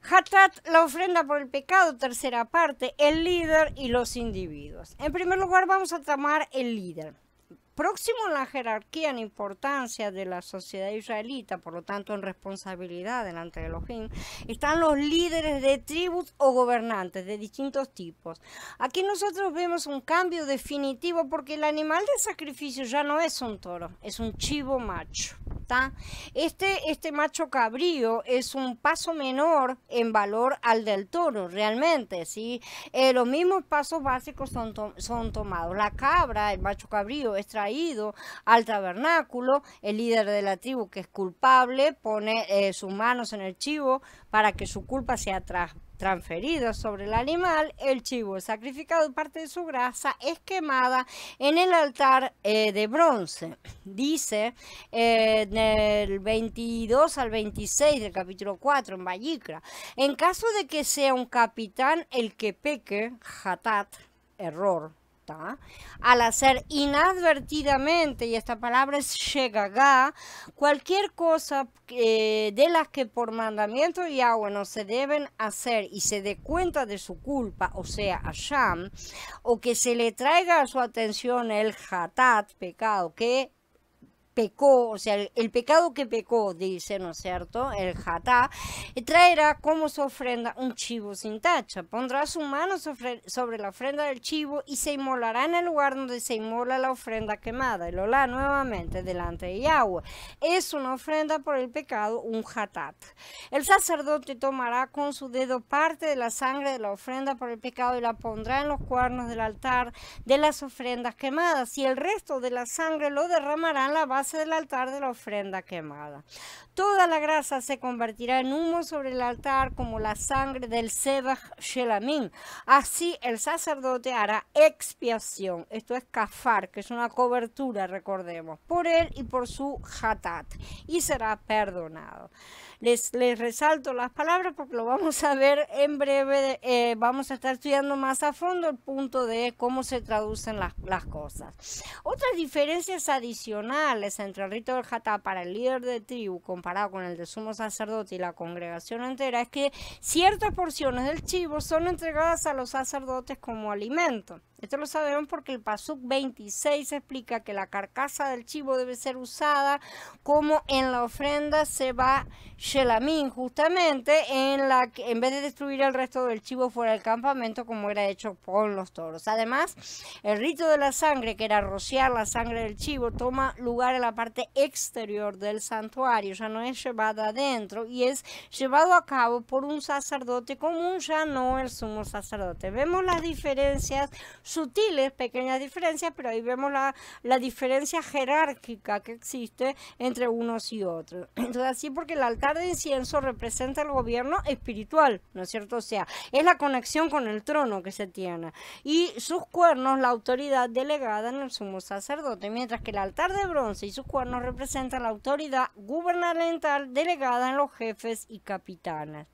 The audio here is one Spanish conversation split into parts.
Hatat, la ofrenda por el pecado, tercera parte, el líder y los individuos. En primer lugar vamos a tomar el líder. Próximo en la jerarquía en importancia de la sociedad israelita, por lo tanto en responsabilidad delante de Elohim, están los líderes de tribus o gobernantes de distintos tipos. Aquí nosotros vemos un cambio definitivo porque el animal de sacrificio ya no es un toro, es un chivo macho. Este macho cabrío es un paso menor en valor al del toro, realmente, ¿sí? Los mismos pasos básicos son tomados. La cabra, el macho cabrío, es traído al tabernáculo, el líder de la tribu que es culpable pone sus manos en el chivo para que su culpa sea transferida sobre el animal. El chivo es sacrificado y parte de su grasa es quemada en el altar de bronce. Dice del 22 al 26 del capítulo 4 en Vayikra, en caso de que sea un capitán el que peque, hatat, error, al hacer inadvertidamente, y esta palabra es shegagá, cualquier cosa de las que por mandamiento de Yahweh no se deben hacer y se dé cuenta de su culpa, o sea, asham, o que se le traiga a su atención el hatat, pecado, que pecó, o sea, el pecado que pecó, dice, ¿no es cierto?, el hatá, traerá como su ofrenda un chivo sin tacha, pondrá su mano sobre la ofrenda del chivo y se inmolará en el lugar donde se inmola la ofrenda quemada, el olá nuevamente delante de Yahweh. Es una ofrenda por el pecado, un hatat. El sacerdote tomará con su dedo parte de la sangre de la ofrenda por el pecado y la pondrá en los cuernos del altar de las ofrendas quemadas, y el resto de la sangre lo derramará en la base del altar de la ofrenda quemada. Toda la grasa se convertirá en humo sobre el altar como la sangre del Sebach Shelamim. Así el sacerdote hará expiación, esto es kafar, que es una cobertura, recordemos, por él y por su hatat, y será perdonado. Les resalto las palabras porque lo vamos a ver en breve. Vamos a estar estudiando más a fondo el punto de cómo se traducen las cosas. Otras diferencias adicionales entre el rito del hatá para el líder de tribu comparado con el del sumo sacerdote y la congregación entera es que ciertas porciones del chivo son entregadas a los sacerdotes como alimento. Esto lo sabemos porque el Pasuk 26 explica que la carcasa del chivo debe ser usada como en la ofrenda Seba Shelamim, justamente en vez de destruir el resto del chivo fuera del campamento como era hecho con los toros. Además, el rito de la sangre, que era rociar la sangre del chivo, toma lugar en la parte exterior del santuario, ya no es llevada adentro y es llevado a cabo por un sacerdote común, ya no el sumo sacerdote. Vemos las diferencias sutiles, pequeñas diferencias, pero ahí vemos la diferencia jerárquica que existe entre unos y otros. Entonces, así porque el altar de incienso representa el gobierno espiritual, ¿no es cierto? O sea, es la conexión con el trono que se tiene, y sus cuernos la autoridad delegada en el sumo sacerdote, mientras que el altar de bronce y sus cuernos representan la autoridad gubernamental delegada en los jefes y capitanes.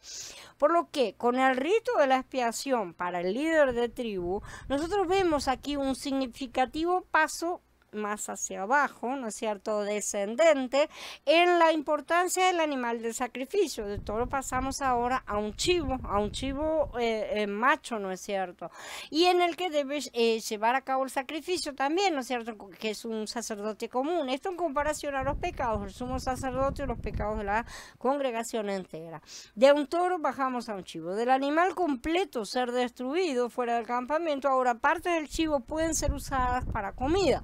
Por lo que con el rito de la expiación para el líder de tribu, nosotros vemos aquí un significativo paso más hacia abajo, ¿no es cierto?, descendente, en la importancia del animal de sacrificio. De todo pasamos ahora a un chivo macho, ¿no es cierto?, y en el que debe llevar a cabo el sacrificio también, ¿no es cierto?, que es un sacerdote común. Esto en comparación a los pecados del sumo sacerdote y los pecados de la congregación entera. De un toro bajamos a un chivo. Del animal completo ser destruido fuera del campamento, ahora partes del chivo pueden ser usadas para comida.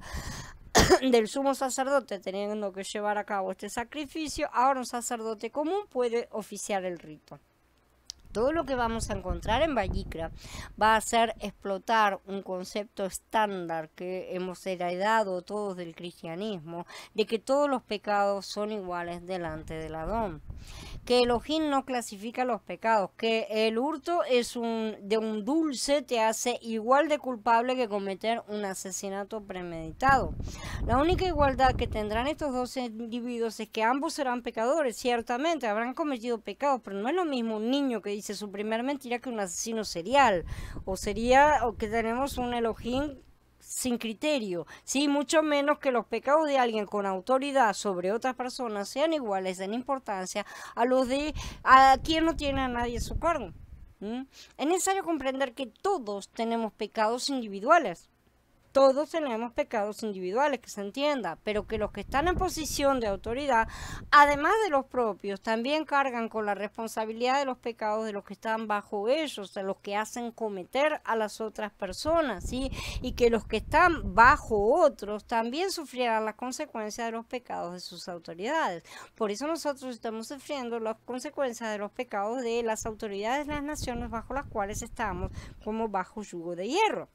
Del sumo sacerdote teniendo que llevar a cabo este sacrificio, ahora un sacerdote común puede oficiar el rito. Todo lo que vamos a encontrar en Vayikra va a ser explotar un concepto estándar que hemos heredado todos del cristianismo, de que todos los pecados son iguales delante del Adón, que Elohim no clasifica los pecados, que el hurto de un dulce te hace igual de culpable que cometer un asesinato premeditado. La única igualdad que tendrán estos dos individuos es que ambos serán pecadores, ciertamente habrán cometido pecados, pero no es lo mismo un niño que dice su primer mentira que un asesino serial, o que tenemos un Elohim sin criterio, ¿sí? Mucho menos que los pecados de alguien con autoridad sobre otras personas sean iguales en importancia a los de a quien no tiene a nadie a su cargo. Es necesario comprender que todos tenemos pecados individuales. Todos tenemos pecados individuales, que se entienda, pero que los que están en posición de autoridad, además de los propios, también cargan con la responsabilidad de los pecados de los que están bajo ellos, de los que hacen cometer a las otras personas, ¿sí? Y que los que están bajo otros también sufrirán las consecuencias de los pecados de sus autoridades. Por eso nosotros estamos sufriendo las consecuencias de los pecados de las autoridades de las naciones bajo las cuales estamos como bajo yugo de hierro.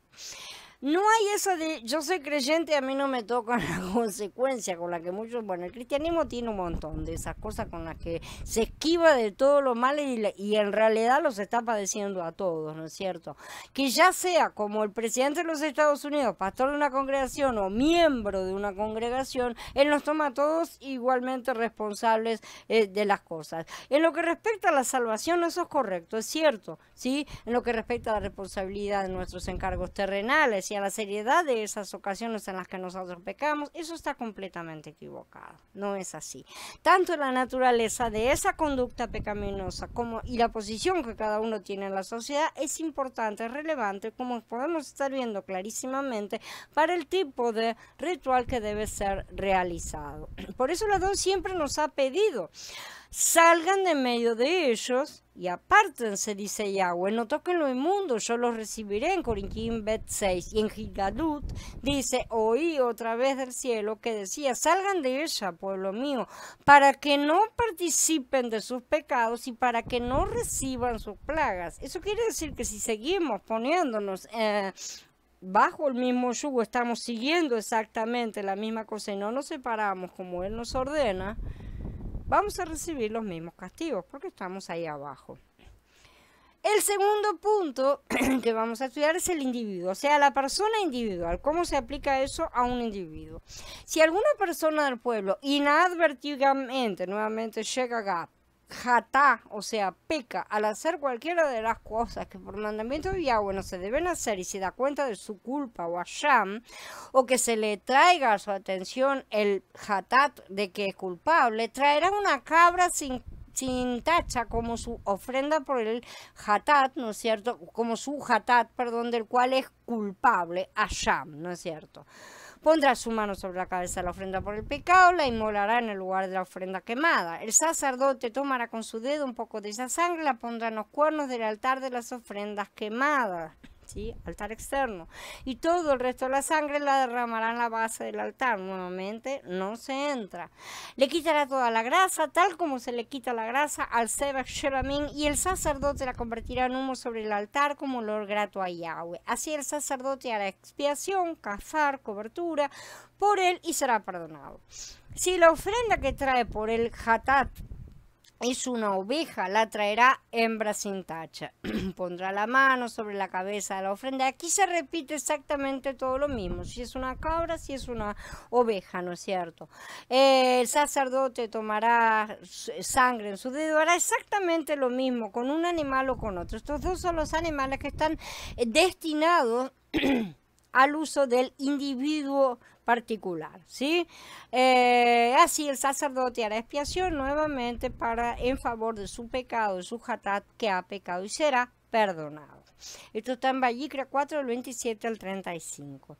No hay eso de yo soy creyente y a mí no me toca la consecuencia con la que muchos, bueno, el cristianismo tiene un montón de esas cosas con las que se esquiva de todo lo malo y en realidad los está padeciendo a todos, ¿no es cierto? Que ya sea como el presidente de los Estados Unidos, pastor de una congregación o miembro de una congregación, él nos toma a todos igualmente responsables de las cosas. En lo que respecta a la salvación, eso es correcto, es cierto, ¿sí? En lo que respecta a la responsabilidad de nuestros encargos terrenales, y a la seriedad de esas ocasiones en las que nosotros pecamos, eso está completamente equivocado. No es así. Tanto la naturaleza de esa conducta pecaminosa como y la posición que cada uno tiene en la sociedad es importante, es relevante, como podemos estar viendo clarísimamente, para el tipo de ritual que debe ser realizado. Por eso la DON siempre nos ha pedido: salgan de medio de ellos y apártense, dice Yahweh, no toquen lo inmundo, yo los recibiré en Corintios 6. Y en Gigalut dice, oí otra vez del cielo que decía, salgan de ella, pueblo mío, para que no participen de sus pecados y para que no reciban sus plagas. Eso quiere decir que si seguimos poniéndonos bajo el mismo yugo, estamos siguiendo exactamente la misma cosa y no nos separamos como Él nos ordena, vamos a recibir los mismos castigos porque estamos ahí abajo. El segundo punto que vamos a estudiar es el individuo, o sea, la persona individual. ¿Cómo se aplica eso a un individuo? Si alguna persona del pueblo inadvertidamente, nuevamente llega a jatá, o sea, peca al hacer cualquiera de las cosas que por mandamiento de Yahweh no se deben hacer y se da cuenta de su culpa o asham, o que se le traiga a su atención el jatat de que es culpable, traerá una cabra sin tacha como su ofrenda por el jatat, ¿no es cierto? Como su jatat, perdón, del cual es culpable, asham, ¿no es cierto? Pondrá su mano sobre la cabeza de la ofrenda por el pecado, la inmolará en el lugar de la ofrenda quemada. El sacerdote tomará con su dedo un poco de esa sangre, la pondrá en los cuernos del altar de las ofrendas quemadas, ¿sí? Altar externo. Y todo el resto de la sangre la derramará en la base del altar. Nuevamente no se entra. Le quitará toda la grasa, tal como se le quita la grasa al Sebach Shelamim, y el sacerdote la convertirá en humo sobre el altar como olor grato a Yahweh. Así el sacerdote hará expiación, kafar, cobertura por él y será perdonado. Si la ofrenda que trae por el hatat es una oveja, la traerá hembra sin tacha. Pondrá la mano sobre la cabeza de la ofrenda. Aquí se repite exactamente todo lo mismo. Si es una cabra, si es una oveja, ¿no es cierto? El sacerdote tomará sangre en su dedo. Hará exactamente lo mismo con un animal o con otro. Estos dos son los animales que están destinados al uso del individuo particular, ¿sí? Así el sacerdote hará expiación nuevamente en favor de su pecado, de su hatat que ha pecado y será perdonado. Esto está en Vayikra 4, del 27 al 35.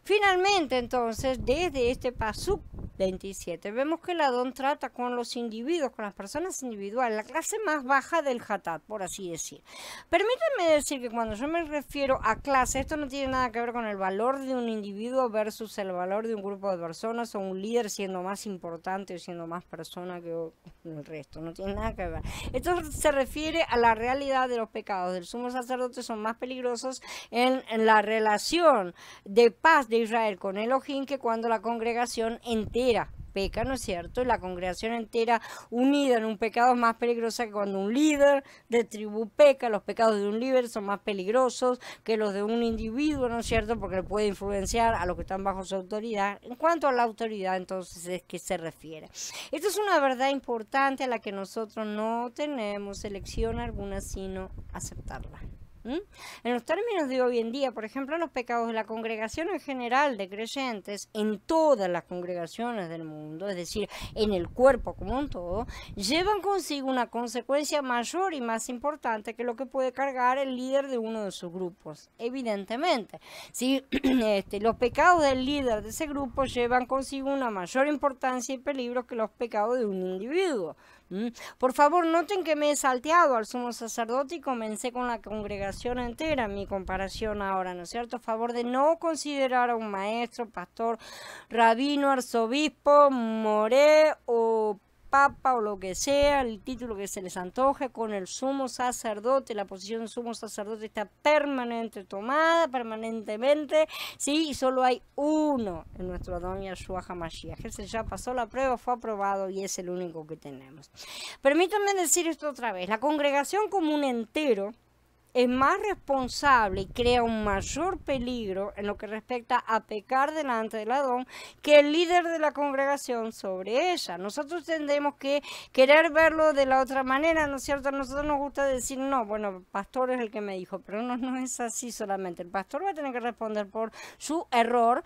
Finalmente, entonces, desde este pasuk 27, vemos que la DON trata con los individuos, con las personas individuales, la clase más baja del hatat, por así decir. Permítanme decir que cuando yo me refiero a clase, esto no tiene nada que ver con el valor de un individuo versus el valor de un grupo de personas o un líder siendo más importante o siendo más persona que el resto, no tiene nada que ver. Esto se refiere a la realidad de los pecados del sumo sacerdote son más peligrosos en la relación de paz de Israel con Elohim que cuando la congregación entera peca, ¿no es cierto? Y la congregación entera unida en un pecado es más peligrosa que cuando un líder de tribu peca. Los pecados de un líder son más peligrosos que los de un individuo, ¿no es cierto? Porque le puede influenciar a los que están bajo su autoridad. En cuanto a la autoridad, entonces, ¿es qué se refiere? Esto es una verdad importante a la que nosotros no tenemos elección alguna sino aceptarla. ¿Mm? En los términos de hoy en día, por ejemplo, los pecados de la congregación en general de creyentes, en todas las congregaciones del mundo, es decir, en el cuerpo como un todo, llevan consigo una consecuencia mayor y más importante que lo que puede cargar el líder de uno de sus grupos. Evidentemente, si los pecados del líder de ese grupo llevan consigo una mayor importancia y peligro que los pecados de un individuo. Por favor, noten que me he salteado al sumo sacerdote y comencé con la congregación entera en mi comparación ahora, ¿no es cierto? A favor de no considerar a un maestro, pastor, rabino, arzobispo, moré o papa o lo que sea, el título que se les antoje, con el sumo sacerdote. La posición del sumo sacerdote está permanentemente, ¿sí? Y solo hay uno en nuestro Adón Yahshua HaMashiach. Ese ya pasó la prueba, fue aprobado y es el único que tenemos. Permítanme decir esto otra vez. La congregación como un entero es más responsable y crea un mayor peligro en lo que respecta a pecar delante del Adón que el líder de la congregación sobre ella. Nosotros tendemos que querer verlo de la otra manera, ¿no es cierto? A nosotros nos gusta decir, no, bueno, el pastor es el que me dijo, pero no es así solamente. El pastor va a tener que responder por su error,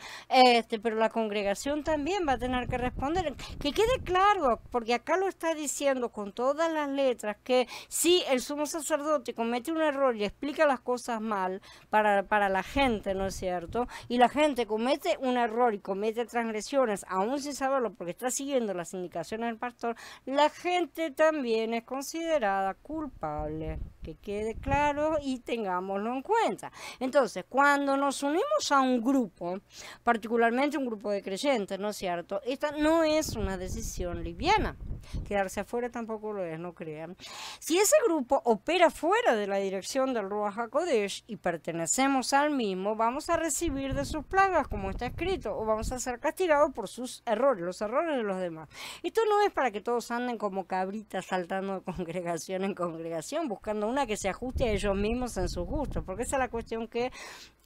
pero la congregación también va a tener que responder. Que quede claro, porque acá lo está diciendo con todas las letras, que si el sumo sacerdote comete un error y explica las cosas mal para la gente, ¿no es cierto? Y la gente comete un error y comete transgresiones, aún sin saberlo, porque está siguiendo las indicaciones del pastor, la gente también es considerada culpable. Que quede claro y tengámoslo en cuenta. Entonces, cuando nos unimos a un grupo, particularmente un grupo de creyentes, ¿no es cierto? Esta no es una decisión liviana. Quedarse afuera tampoco lo es, no crean. Si ese grupo opera fuera de la dirección del Ruach HaKodesh y pertenecemos al mismo, vamos a recibir de sus plagas, como está escrito, o vamos a ser castigados por sus errores, los errores de los demás. Esto no es para que todos anden como cabritas saltando de congregación en congregación, buscando una que se ajuste a ellos mismos en sus gustos, porque esa es la cuestión que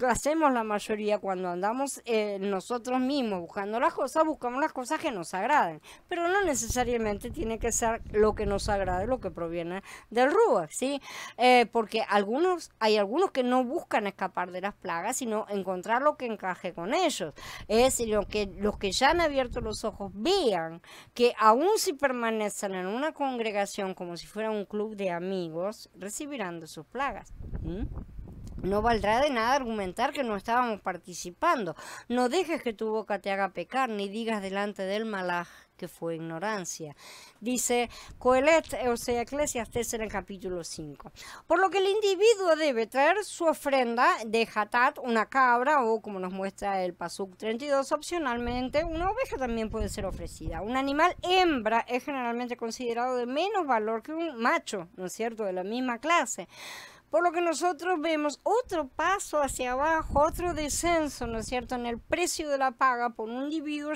hacemos la mayoría cuando andamos nosotros mismos buscando las cosas, buscamos las cosas que nos agraden, pero no necesariamente tiene que ser lo que nos agrade, lo que proviene del Ruach, ¿sí? Porque hay algunos que no buscan escapar de las plagas, sino encontrar lo que encaje con ellos. Es decir, los que ya han abierto los ojos vean que aun si permanecen en una congregación como si fuera un club de amigos, recibirán de sus plagas. No valdrá de nada argumentar que no estábamos participando. No dejes que tu boca te haga pecar, ni digas delante del malaj que fue ignorancia. Dice Coelet, o sea, Eclesiastés en el capítulo 5. Por lo que el individuo debe traer su ofrenda de hatat, una cabra, o como nos muestra el Pasuk 32, opcionalmente, una oveja también puede ser ofrecida. Un animal hembra es generalmente considerado de menos valor que un macho, ¿no es cierto?, de la misma clase. Por lo que nosotros vemos otro paso hacia abajo, otro descenso, ¿no es cierto?, en el precio de la paga por un individuo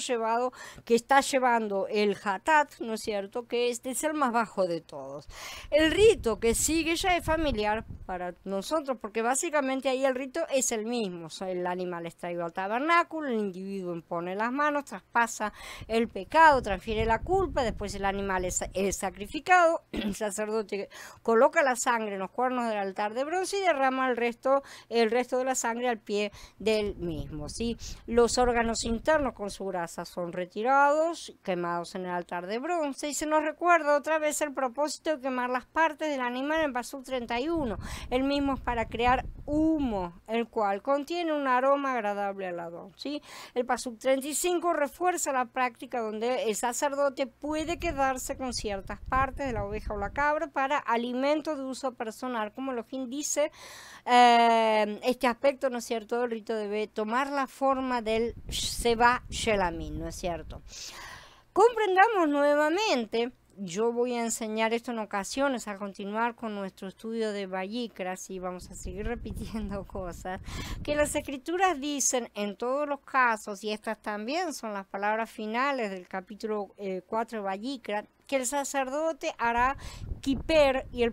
que está llevando el hatat, ¿no es cierto?, que este es el más bajo de todos. El rito que sigue ya es familiar para nosotros, porque básicamente ahí el rito es el mismo. El animal es traído al tabernáculo, el individuo impone las manos, traspasa el pecado, transfiere la culpa, después el animal es sacrificado, el sacerdote coloca la sangre en los cuernos del altar de bronce y derrama el resto de la sangre al pie del mismo, ¿sí? Los órganos internos con su grasa son retirados, quemados en el altar de bronce, y se nos recuerda otra vez el propósito de quemar las partes del animal en Pasuk 31. El mismo es para crear humo, el cual contiene un aroma agradable al Adón, ¿sí? El Pasuk 35 refuerza la práctica donde el sacerdote puede quedarse con ciertas partes de la oveja o la cabra para alimento de uso personal, como lo dice este aspecto, ¿no es cierto? El rito debe tomar la forma del Seba Shelamin, ¿no es cierto? Comprendamos nuevamente, yo voy a enseñar esto en ocasiones al continuar con nuestro estudio de Vayikra, y vamos a seguir repitiendo cosas, que las escrituras dicen en todos los casos, y estas también son las palabras finales del capítulo 4 de Vayikra, que el sacerdote hará kiper y el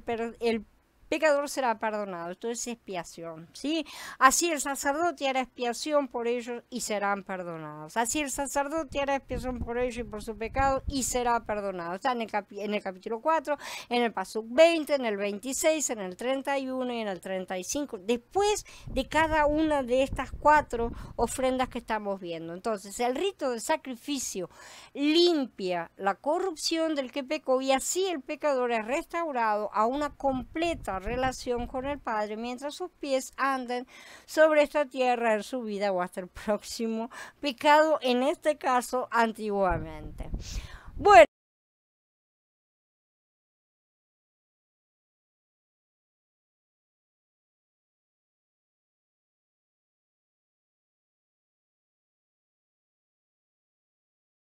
pecador será perdonado. Esto es expiación, ¿sí? Así el sacerdote hará expiación por ellos y serán perdonados. Así el sacerdote hará expiación por ellos y por su pecado y será perdonado. Está en el capítulo 4, en el pasuk 20, en el 26, en el 31 y en el 35. Después de cada una de estas 4 ofrendas que estamos viendo. Entonces, el rito de sacrificio limpia la corrupción del que pecó y así el pecador es restaurado a una completa relación con el Padre mientras sus pies anden sobre esta tierra en su vida o hasta el próximo pecado, en este caso antiguamente. Bueno.